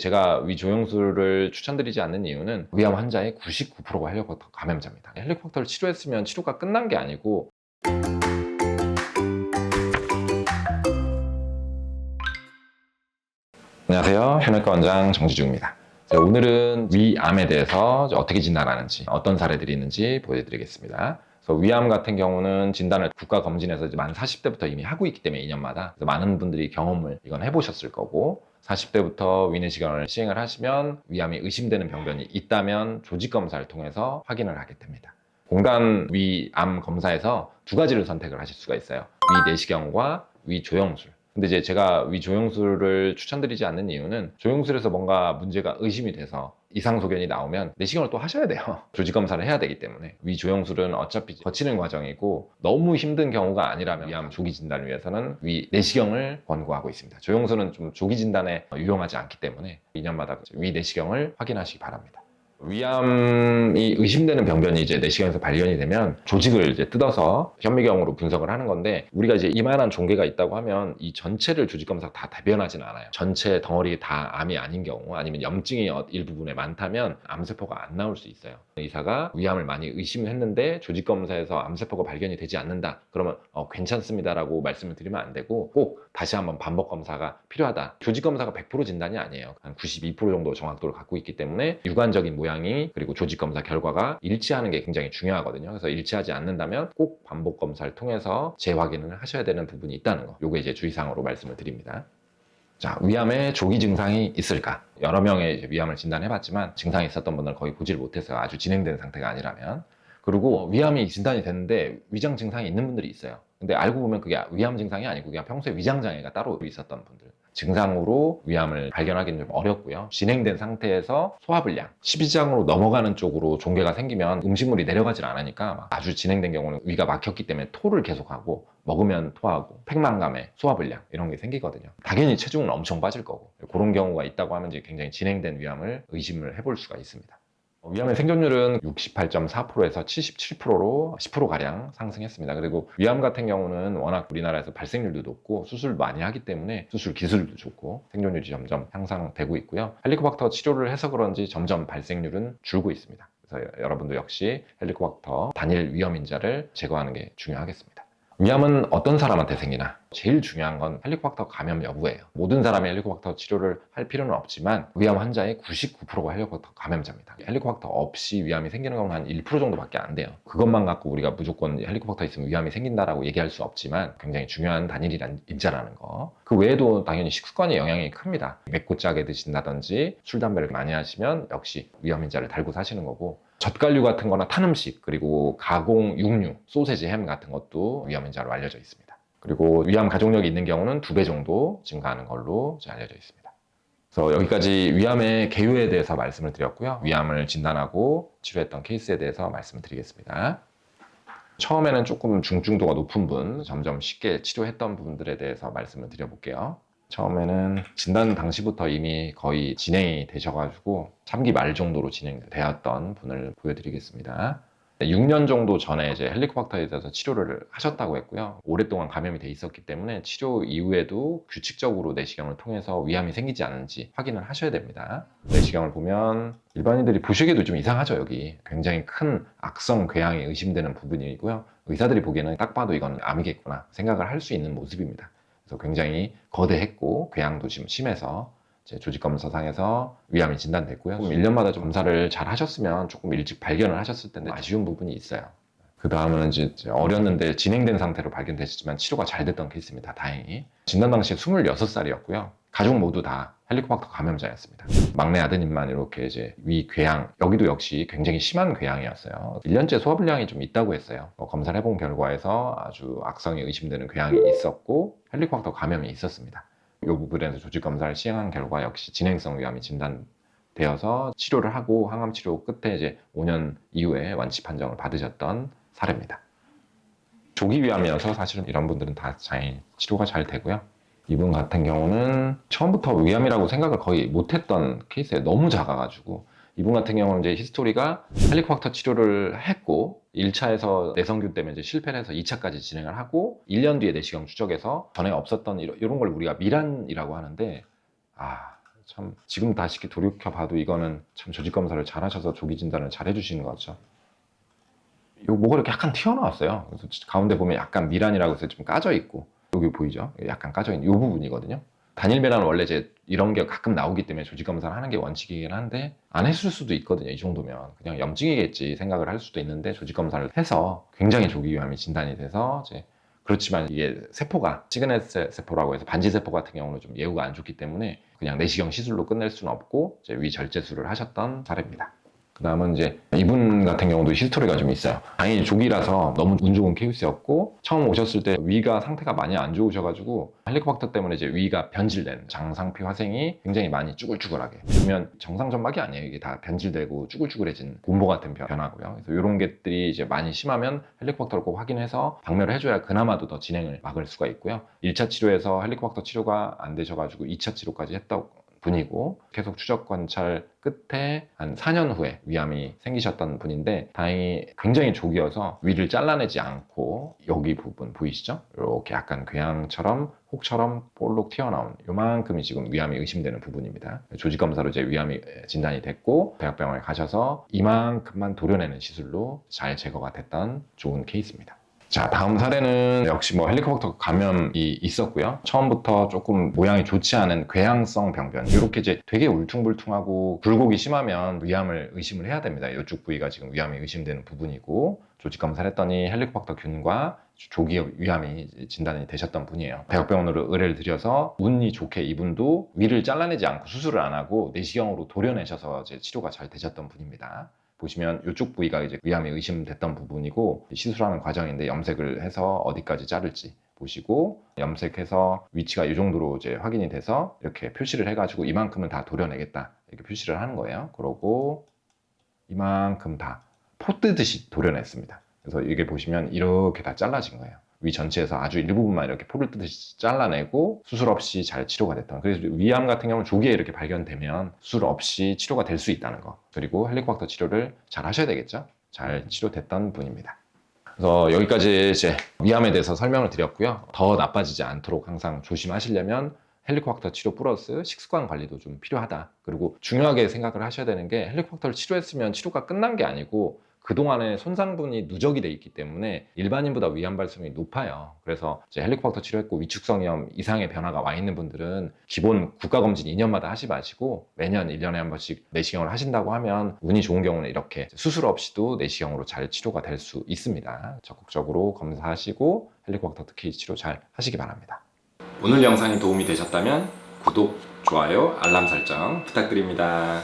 제가 위조영술을 추천드리지 않는 이유는 위암 환자의 99%가 헬리코박터 감염자입니다. 헬리코박터를 치료했으면 치료가 끝난 게 아니고 안녕하세요. 혈내과 원장 정지중입니다. 오늘은 위암에 대해서 어떻게 진단하는지, 어떤 사례들이 있는지 보여드리겠습니다. 그래서 위암 같은 경우는 진단을 국가검진에서 만 40대부터 이미 하고 있기 때문에 2년마다 많은 분들이 경험을 이건 해보셨을 거고 40대부터 위내시경을 시행을 하시면 위암이 의심되는 병변이 있다면 조직검사를 통해서 확인을 하게 됩니다. 공단 위암 검사에서 두 가지를 선택을 하실 수가 있어요. 위내시경과 위조영술. 근데 이제 제가 위조영술을 추천드리지 않는 이유는 조영술에서 뭔가 문제가 의심이 돼서 이상 소견이 나오면 내시경을 또 하셔야 돼요. 조직검사를 해야 되기 때문에. 위조영술은 어차피 거치는 과정이고 너무 힘든 경우가 아니라면 위암 조기 진단을 위해서는 위내시경을 권고하고 있습니다. 조영술은 좀 조기 진단에 유용하지 않기 때문에 2년마다 위내시경을 확인하시기 바랍니다. 위암이 의심되는 병변이 이제 내시경에서 발견이 되면 조직을 이제 뜯어서 현미경으로 분석을 하는 건데, 우리가 이제 이만한 종괴가 있다고 하면 이 전체를 조직검사가 다 대변하진 않아요. 전체 덩어리 다 암이 아닌 경우, 아니면 염증이 일부분에 많다면 암세포가 안 나올 수 있어요. 의사가 위암을 많이 의심했는데 조직검사에서 암세포가 발견이 되지 않는다 그러면 괜찮습니다라고 말씀을 드리면 안 되고, 꼭 다시 한번 반복 검사가 필요하다. 조직검사가 100% 진단이 아니에요. 한 92% 정도 정확도를 갖고 있기 때문에 유관적인 모양이 그리고 조직검사 결과가 일치하는 게 굉장히 중요하거든요. 그래서 일치하지 않는다면 꼭 반복 검사를 통해서 재확인을 하셔야 되는 부분이 있다는 거, 요게 이제 주의사항으로 말씀을 드립니다. 자, 위암에 조기 증상이 있을까? 여러 명의 위암을 진단해봤지만 증상이 있었던 분들은 거의 보지를 못했어요. 아주 진행된 상태가 아니라면. 그리고 위암이 진단이 됐는데 위장 증상이 있는 분들이 있어요. 근데 알고 보면 그게 위암 증상이 아니고 그냥 평소에 위장 장애가 따로 있었던 분들. 증상으로 위암을 발견하기는 좀 어렵고요. 진행된 상태에서 소화불량, 십이장으로 넘어가는 쪽으로 종괴가 생기면 음식물이 내려가질 않으니까 아주 진행된 경우는 위가 막혔기 때문에 토를 계속하고 먹으면 토하고 팽만감에 소화불량 이런 게 생기거든요. 당연히 체중은 엄청 빠질 거고, 그런 경우가 있다고 하면 이제 굉장히 진행된 위암을 의심을 해볼 수가 있습니다. 위암의 생존율은 68.4%에서 77%로 10%가량 상승했습니다. 그리고 위암 같은 경우는 워낙 우리나라에서 발생률도 높고 수술 많이 하기 때문에 수술 기술도 좋고 생존율이 점점 향상되고 있고요. 헬리코박터 치료를 해서 그런지 점점 발생률은 줄고 있습니다. 그래서 여러분도 역시 헬리코박터 단일 위험인자를 제거하는 게 중요하겠습니다. 위암은 어떤 사람한테 생기나? 제일 중요한 건 헬리코박터 감염 여부예요. 모든 사람이 헬리코박터 치료를 할 필요는 없지만 위암 환자의 99%가 헬리코박터 감염자입니다. 헬리코박터 없이 위암이 생기는 건 한 1% 정도밖에 안 돼요. 그것만 갖고 우리가 무조건 헬리코박터 있으면 위암이 생긴다라고 얘기할 수 없지만 굉장히 중요한 단일 인자라는 거. 그 외에도 당연히 식습관의 영향이 큽니다. 맵고 짜게 드신다든지 술, 담배를 많이 하시면 역시 위험인자를 달고 사시는 거고, 젓갈류 같은 거나 탄 음식, 그리고 가공 육류, 소세지, 햄 같은 것도 위험인자로 알려져 있습니다. 그리고 위암 가족력이 있는 경우는 2배 정도 증가하는 걸로 알려져 있습니다. 그래서 여기까지 위암의 개요에 대해서 말씀을 드렸고요. 위암을 진단하고 치료했던 케이스에 대해서 말씀을 드리겠습니다. 처음에는 조금 중증도가 높은 분, 점점 쉽게 치료했던 분들에 대해서 말씀을 드려볼게요. 처음에는 진단 당시부터 이미 거의 진행이 되셔가지고 3기 말 정도로 진행되었던 분을 보여드리겠습니다. 6년 정도 전에 이제 헬리코박터에 대해서 치료를 하셨다고 했고요. 오랫동안 감염이 돼 있었기 때문에 치료 이후에도 규칙적으로 내시경을 통해서 위암이 생기지 않은지 확인을 하셔야 됩니다. 내시경을 보면 일반인들이 보시기에도 좀 이상하죠. 여기 굉장히 큰 악성 궤양이 의심되는 부분이고요. 의사들이 보기에는 딱 봐도 이건 암이겠구나 생각을 할 수 있는 모습입니다. 그래서 굉장히 거대했고 궤양도 지금 심해서 조직검사상에서 위암이 진단됐고요. 1년마다 검사를 잘 하셨으면 조금 일찍 발견을 하셨을 텐데 아쉬운 부분이 있어요. 그 다음은 이제 어렸는데 진행된 상태로 발견됐지만 치료가 잘 됐던 케이스입니다. 다행히. 진단 당시에 26살이었고요. 가족 모두 다 헬리코박터 감염자였습니다. 막내 아드님만 이렇게 이제 위궤양, 여기도 역시 굉장히 심한 궤양이었어요. 1년째 소화불량이 좀 있다고 했어요. 검사를 해본 결과에서 아주 악성이 의심되는 궤양이 있었고 헬리코박터 감염이 있었습니다. 이 부분에서 조직검사를 시행한 결과 역시 진행성 위암이 진단되어서 치료를 하고 항암 치료 끝에 이제 5년 이후에 완치 판정을 받으셨던 사례입니다. 조기 위암이어서 사실은 이런 분들은 다 잘 치료가 잘 되고요. 이분 같은 경우는 처음부터 위암이라고 생각을 거의 못했던 케이스에 너무 작아가지고, 이분 같은 경우는 이제 히스토리가 헬리코박터 치료를 했고 1차에서 내성균 때문에 이제 실패를 해서 2차까지 진행을 하고 1년 뒤에 내시경 추적해서 전에 없었던 이런 걸 우리가 미란이라고 하는데, 참 지금 다시 이렇게 돌이켜봐도 이거는 참 조직검사를 잘 하셔서 조기 진단을 잘 해주시는 거죠. 요 뭐가 이렇게 약간 튀어나왔어요. 그래서 가운데 보면 약간 미란이라고 해서 좀 까져 있고, 여기 보이죠? 약간 까져 있는 이 부분이거든요. 단일 배란은 원래 이제 이런 게 가끔 나오기 때문에 조직 검사를 하는 게 원칙이긴 한데 안 했을 수도 있거든요. 이 정도면 그냥 염증이겠지 생각을 할 수도 있는데 조직 검사를 해서 굉장히 조기위암이 진단이 돼서 이제 그렇지만 이게 세포가 시그넷 세포라고 해서 반지 세포 같은 경우는 좀 예후가 안 좋기 때문에 그냥 내시경 시술로 끝낼 수는 없고 이제 위절제술을 하셨던 사례입니다. 그 다음은 이제 이분 같은 경우도 히스토리가 좀 있어요. 다행히 조기라서 너무 운 좋은 케이스였고, 처음 오셨을 때 위가 상태가 많이 안 좋으셔가지고 헬리코박터 때문에 이제 위가 변질된 장상피 화생이 굉장히 많이 쭈글쭈글하게, 보면 정상점막이 아니에요. 이게 다 변질되고 쭈글쭈글해진 곰보 같은 변화고요. 그래서 이런 것들이 이제 많이 심하면 헬리코박터를 꼭 확인해서 박멸을 해줘야 그나마도 더 진행을 막을 수가 있고요. 1차 치료에서 헬리코박터 치료가 안 되셔가지고 2차 치료까지 했다고 분이고, 계속 추적 관찰 끝에 한 4년 후에 위암이 생기셨던 분인데, 다행히 굉장히 조기여서 위를 잘라내지 않고 여기 부분 보이시죠? 이렇게 약간 궤양처럼 혹처럼 볼록 튀어나온 요만큼이 지금 위암이 의심되는 부분입니다. 조직검사로 이제 위암이 진단이 됐고 대학병원에 가셔서 이만큼만 도려내는 시술로 잘 제거가 됐던 좋은 케이스입니다. 자, 다음 사례는 역시 뭐 헬리코박터 감염이 있었고요. 처음부터 조금 모양이 좋지 않은 궤양성 병변, 이렇게 이제 되게 울퉁불퉁하고 굴곡이 심하면 위암을 의심을 해야 됩니다. 이쪽 부위가 지금 위암이 의심되는 부분이고, 조직 검사를 했더니 헬리코박터 균과 조기 위암이 진단이 되셨던 분이에요. 대학병원으로 의뢰를 드려서 운이 좋게 이분도 위를 잘라내지 않고 수술을 안 하고 내시경으로 도려내셔서 이제 치료가 잘 되셨던 분입니다. 보시면 이쪽 부위가 이제 위암이 의심됐던 부분이고, 시술하는 과정인데 염색을 해서 어디까지 자를지 보시고, 염색해서 위치가 이 정도로 이제 확인이 돼서 이렇게 표시를 해가지고 이만큼은 다 도려내겠다 이렇게 표시를 하는 거예요. 그러고 이만큼 다 포 뜨듯이 도려냈습니다. 그래서 이게 보시면 이렇게 다 잘라진 거예요. 위 전체에서 아주 일부분만 이렇게 포를 뜨듯이 잘라내고 수술 없이 잘 치료가 됐던. 그래서 위암 같은 경우는 조기에 이렇게 발견되면 수술 없이 치료가 될 수 있다는 거. 그리고 헬리코박터 치료를 잘 하셔야 되겠죠. 잘 치료됐던 분입니다. 그래서 여기까지 이제 위암에 대해서 설명을 드렸고요. 더 나빠지지 않도록 항상 조심하시려면 헬리코박터 치료 플러스 식습관 관리도 좀 필요하다. 그리고 중요하게 생각을 하셔야 되는 게, 헬리코박터를 치료했으면 치료가 끝난 게 아니고 그동안에 손상분이 누적이 돼 있기 때문에 일반인보다 위암 발생이 높아요. 그래서 이제 헬리코박터 치료했고 위축성염 이상의 변화가 와 있는 분들은 기본 국가검진 2년마다 하지 마시고 매년 1년에 한 번씩 내시경을 하신다고 하면 운이 좋은 경우는 이렇게 수술 없이도 내시경으로 잘 치료가 될 수 있습니다. 적극적으로 검사하시고 헬리코박터 특히 치료 잘 하시기 바랍니다. 오늘 영상이 도움이 되셨다면 구독, 좋아요, 알람 설정 부탁드립니다.